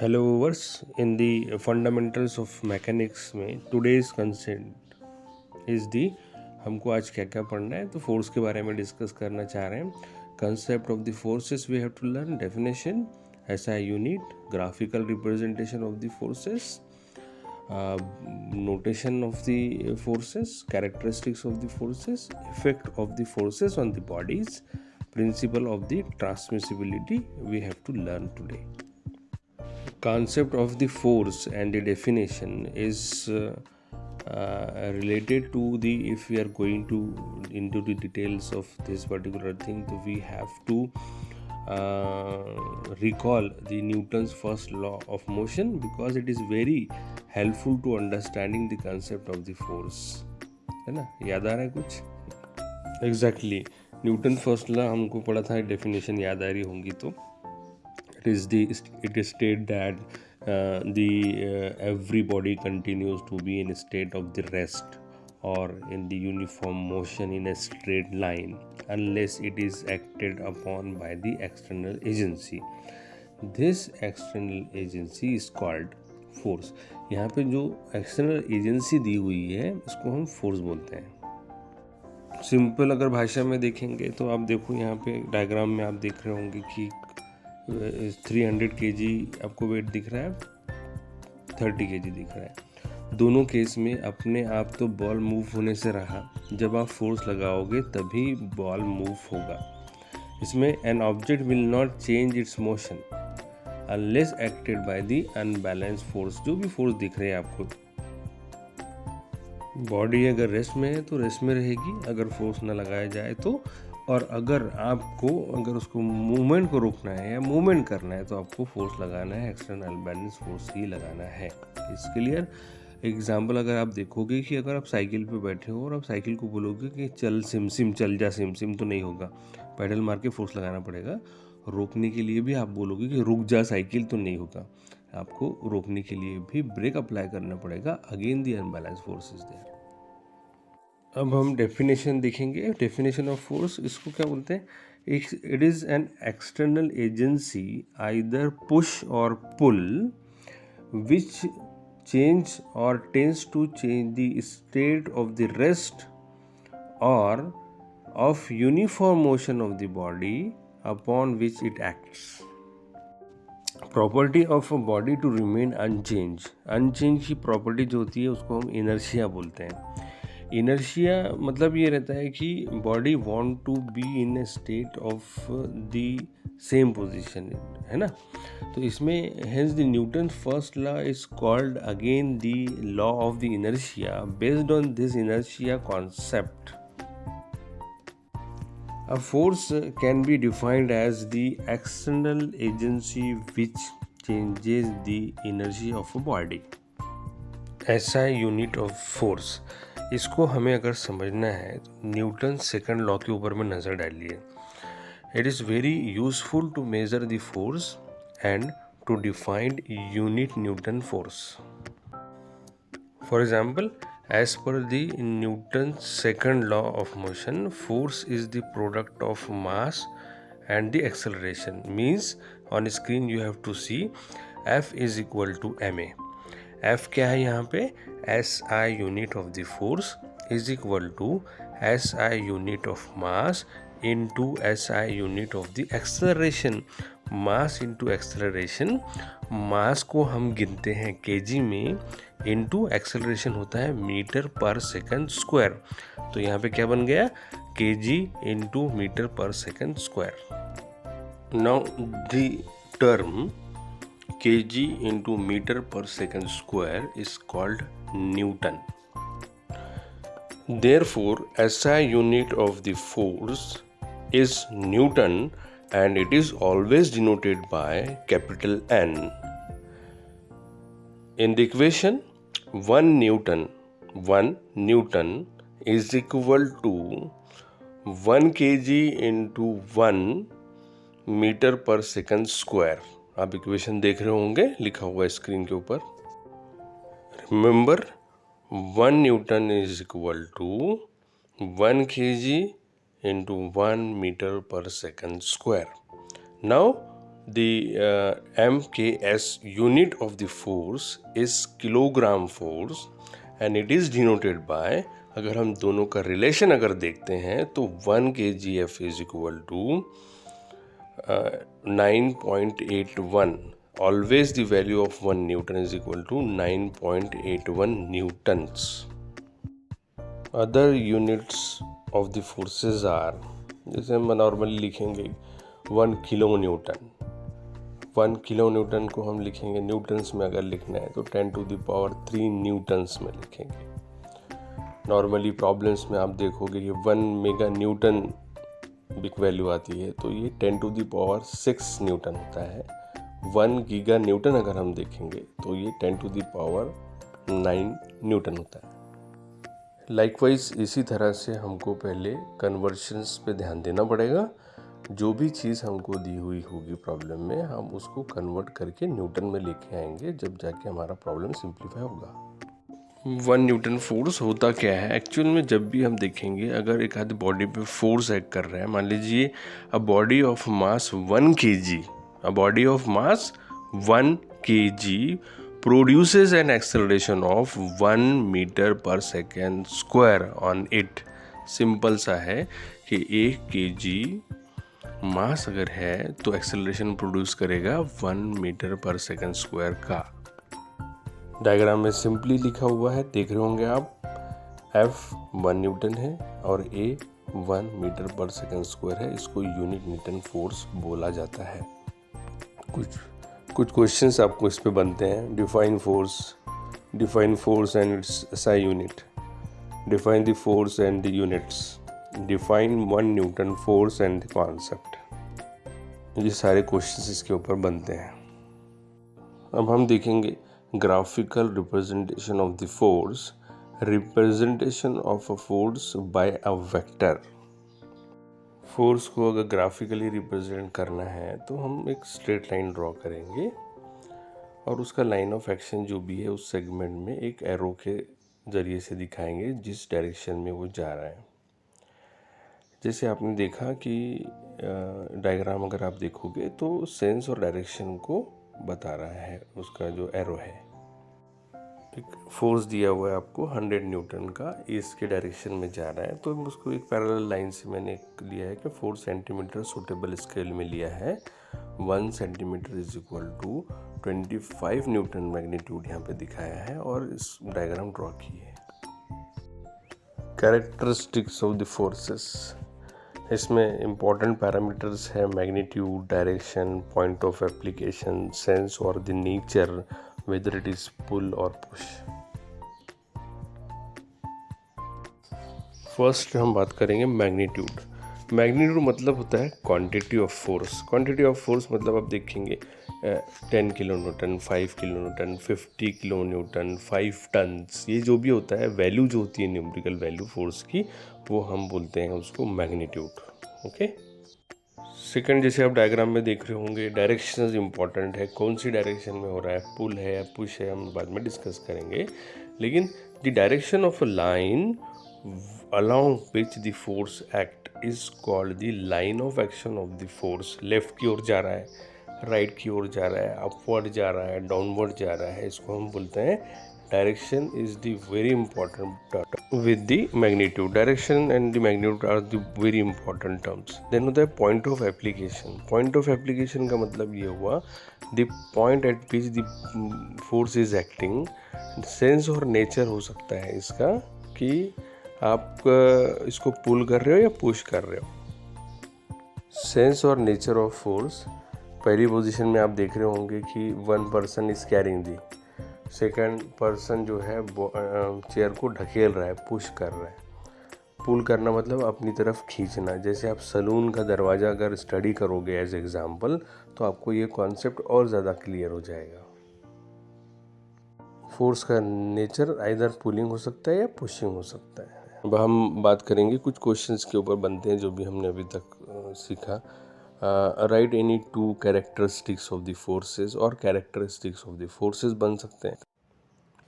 Hello viewers in the fundamentals of mechanics में today's concept is the हमको आज क्या क्या पढ़ना है तो फोर्स के बारे में डिस्कस करना चाह रहे हैं। Concept of the forces we have to learn, definition, SI unit, graphical representation of the forces, notation of the forces, characteristics of the forces, effect of the forces on the bodies, principle of the transmissibility we have to learn today. Concept of the force and the definition is related to the, if we are going to into the details of this particular thing, so we have to recall the Newton's first law of motion because it is very helpful to understanding the concept of the force. है ना, याद आ रहा है कुछ? Exactly Newton first law हमको पढ़ा था, definition याद आ रही होंगी तो it is state that every body continues to be in a state of the rest or in the uniform motion in a straight line unless it is acted upon by the external agency. This external agency is called force. यहाँ पे जो external agency दी हुई है उसको हम force बोलते हैं। Simple अगर भाषा में देखेंगे तो आप देखो यहाँ पे डायग्राम में आप देख रहे होंगे कि 300 kg आपको वेट दिख रहा है, 30 kg दिख रहा है। दोनों केस में अपने आप तो बॉल मूव होने से रहा, जब आप फोर्स लगाओगे तभी बॉल मूव होगा। इसमें an object will not change it's motion unless acted by the unbalance force. जो भी फोर्स दिख रहे हैं आपको, बॉडी अगर रेस्ट में है तो रेस्ट में रहेगी अगर फोर्स ना लगाया जाए तो, और अगर आपको अगर उसको मूवमेंट को रोकना है या मूवमेंट करना है तो आपको फोर्स लगाना है, एक्सटर्नल बैलेंस फोर्स ही लगाना है। इस क्लियर एग्जाम्पल अगर आप देखोगे कि अगर आप साइकिल पे बैठे हो और आप साइकिल को बोलोगे कि चल सिम सिम, चल जा सिम सिम, तो नहीं होगा, पैडल मार के फोर्स लगाना पड़ेगा। रोकने के लिए भी आप बोलोगे कि रुक जा साइकिल, तो नहीं होगा, आपको रोकने के लिए भी ब्रेक अप्लाई करना पड़ेगा। Again the unbalance force is there. अब हम डेफिनेशन देखेंगे। डेफिनेशन ऑफ फोर्स इसको क्या बोलते हैं? It is an external agency either push or pull which change or tends to change the state of the rest or of uniform motion of the body upon which it acts. Property of a body to remain unchange. Unchange की property जो होती है उसको हम inertia बोलते हैं। Inertia मतलब ये रहता है कि body want to be in a state of the same position, है ना। तो इसमें hence the Newton first law is called again the law of the inertia. Based on this inertia concept, a force can be defined as the external agency which changes the energy of a body. SI unit of force, इसको हमें अगर समझना है तो Newton second law के ऊपर में नज़र डालिए। It is very useful to measure the force and to define unit Newton force. For example, as per the Newton's second law of motion, force is the product of mass and the acceleration. Means on screen you have to see F is equal to ma. F क्या है यहाँ पे? SI unit of the force is equal to SI unit of mass into SI unit of the acceleration. Mass into acceleration, mass को हम गिनते हैं KG में, into acceleration होता है मीटर पर सेकंड स्क्वायर। तो यहाँ पे क्या बन गया? KG into metre per second square. Now the term KG into metre per second square is called newton. Therefore, SI unit of the force is Newton and it is always denoted by capital N. In the equation, 1 Newton is equal to 1 kg into 1 metre per second square. आप equation देख रहे होंगे, लिखा हुआ है screen के ऊपर। Remember, 1 Newton is equal to 1 kg into 1 meter per second square. Now The MKS unit of the force is kilogram force and it is denoted by, अगर हम दोनों का रिलेशन अगर देखते हैं तो 1 kgf is equal to 9.81. Always the value of 1 Newton is equal to 9.81 newtons. Other units of the forces are, जैसे हम नॉर्मली लिखेंगे 1 किलो न्यूटन. 1 किलो न्यूटन को हम लिखेंगे न्यूटन्स में, अगर लिखना है तो 10⁻³ न्यूटन्स में लिखेंगे. नॉर्मली प्रॉब्लम्स में आप देखोगे कि 1 मेगा न्यूटन बिग वैल्यू आती है, तो ये 10⁻6 न्यूटन होता है. 1 गीगा न्यूटन अगर हम देखेंगे तो ये 10⁻9 न्यूटन होता है. लाइकवाइज इसी तरह से हमको पहले कन्वर्शंस पे ध्यान देना पड़ेगा. जो भी चीज़ हमको दी हुई होगी प्रॉब्लम में, हम उसको कन्वर्ट करके न्यूटन में लेके आएंगे, जब जाके हमारा प्रॉब्लम सिंप्लीफाई होगा. 1 न्यूटन फोर्स होता क्या है एक्चुअल में? जब भी हम देखेंगे अगर एक आधी बॉडी पे फोर्स एक्ट कर रहा है, मान लीजिए a body of mass 1 kg, a body of mass 1 kg produces an acceleration of 1 meter per second square on it. Simple सा है कि 1 kg मास अगर है तो एक्सेलरेशन प्रोड्यूस करेगा 1 मीटर पर सेकेंड स्क्वायर का. डायग्राम में सिंपली लिखा हुआ है, देख रहे होंगे आप. F 1 न्यूटन है और A 1 मीटर पर सेकेंड स्क्वायर है. इसको यूनिट न्यूटन फोर्स बोला जाता है. कुछ क्वेश्चंस आपको इस पे बनते हैं. Define force and it's SI unit. Define the force and the units. Define 1 Newton force and the concept. ये सारे क्वेश्चंस इसके ऊपर बनते हैं. अब हम देखेंगे graphical representation of the force. Representation of a force by a vector. Force को अगर ग्राफिकली रिप्रेजेंट करना है तो हम एक स्ट्रेट लाइन ड्रॉ करेंगे और उसका लाइन ऑफ एक्शन जो भी है उस सेगमेंट में एक एरो के ज़रिए से दिखाएंगे जिस डायरेक्शन में वो जा रहा है. जैसे आपने देखा कि डायग्राम अगर आप देखोगे तो सेंस और डायरेक्शन को बता रहा है उसका जो एरो है. एक फोर्स दिया हुआ है आपको 100 न्यूटन का, इसके डायरेक्शन में जा रहा है, तो उसको एक पैरेलल लाइन से मैंने लिया है कि 4 सेंटीमीटर सूटेबल स्केल में लिया है. 1 centimetre is equal to 25 Newton magnitude यहाँ पे दिखाया है और इस डायग्राम ड्रॉ की है. Characteristics of the forces. इसमें इम्पॉर्टेंट पैरामीटर्स है magnitude, direction, point of application, sense और the nature, whether it is pull or push. First हम बात करेंगे मैग्नीट्यूड. मैग्नीट्यूड मतलब होता है quantity of force. Quantity of force मतलब आप देखेंगे 10 kilo newton, 5 kilo newton, 50 kilo newton, 5 tons, ये जो भी होता है वैल्यू जो होती है न्यूमेरिकल वैल्यू फोर्स की, वो हम बोलते हैं उसको मैग्नीट्यूड. ओके. सेकंड, जैसे आप डायग्राम में देख रहे होंगे डायरेक्शन इंपॉर्टेंट है. कौन सी डायरेक्शन में हो रहा है, पुल है या पुश है, हम बाद में डिस्कस करेंगे. लेकिन the direction of a line along which the force act is called the line of action of the force. Left की ओर जा रहा है, राइट की ओर जा रहा है, अपवर्ड जा रहा है, डाउनवर्ड जा रहा है, इसको हम बोलते हैं direction is the very important with the magnitude. Direction and the magnitude are the very important terms. Then होता है point of application. Point of application का मतलब ये हुआ the point at which the force is acting. Sense और nature हो सकता है इसका कि आप इसको पुल कर रहे हो या पुश कर रहे हो. सेंस और नेचर ऑफ फोर्स. पहली पोजीशन में आप देख रहे होंगे कि 1 person is carrying the. Second person जो है चेयर को ढकेल रहा है, पुश कर रहा है. पुल करना मतलब अपनी तरफ खींचना. जैसे आप सलून का दरवाज़ा अगर स्टडी करोगे एज एग्जांपल तो आपको ये कॉन्सेप्ट और ज़्यादा क्लियर हो जाएगा. फोर्स का नेचर आइदर पुलिंग हो सकता है या पुशिंग हो सकता है. अब हम बात करेंगे कुछ क्वेश्चंस के ऊपर बनते हैं जो भी हमने अभी तक सीखा. Right any 2 characteristics of the forces और कैरेक्टरिस्टिक्स ऑफ द फोर्सेस बन सकते हैं.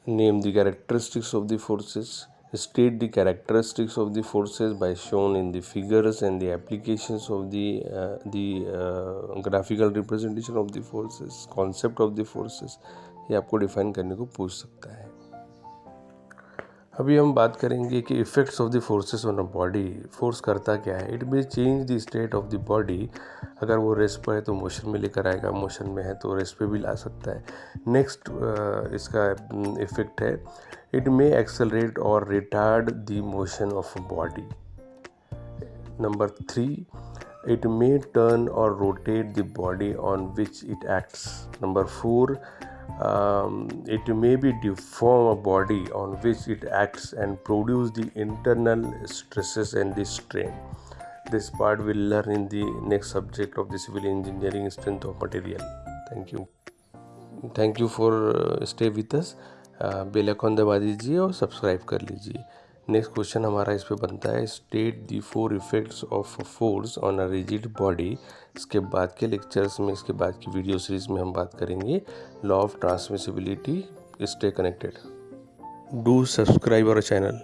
Name the characteristics of the forces. State the characteristics of the forces by shown in the figures and the applications of the graphical representation of the forces. Concept of the forces ये आपको define करने को पूछ सकता है। अभी हम बात करेंगे कि effects of the forces on a body. Force करता क्या है? It may change the state of the body. अगर वो रेस्ट पर है तो मोशन में लेकर आएगा, मोशन में है तो रेस्ट पे भी ला सकता है। नेक्स्ट इसका इफ़ेक्ट है, इट मे एक्सेलरेट और retard the motion of body. Number 3, it may turn or rotate the body on which it acts. Number 4, it may be deform a body on which it acts and produce the internal stresses and the strain. This part we'll learn in the next subject of the civil engineering, strength of material. Thank you for stay with us. Bell icon दबा दीजिए और subscribe कर लीजिए। Next question हमारा इस पे बनता है, state the 4 effects of force on a rigid body. इसके बाद के लेक्चर्स में, इसके बाद की वीडियो सीरीज में हम बात करेंगे law of transmissibility. Stay connected, do subscribe our channel.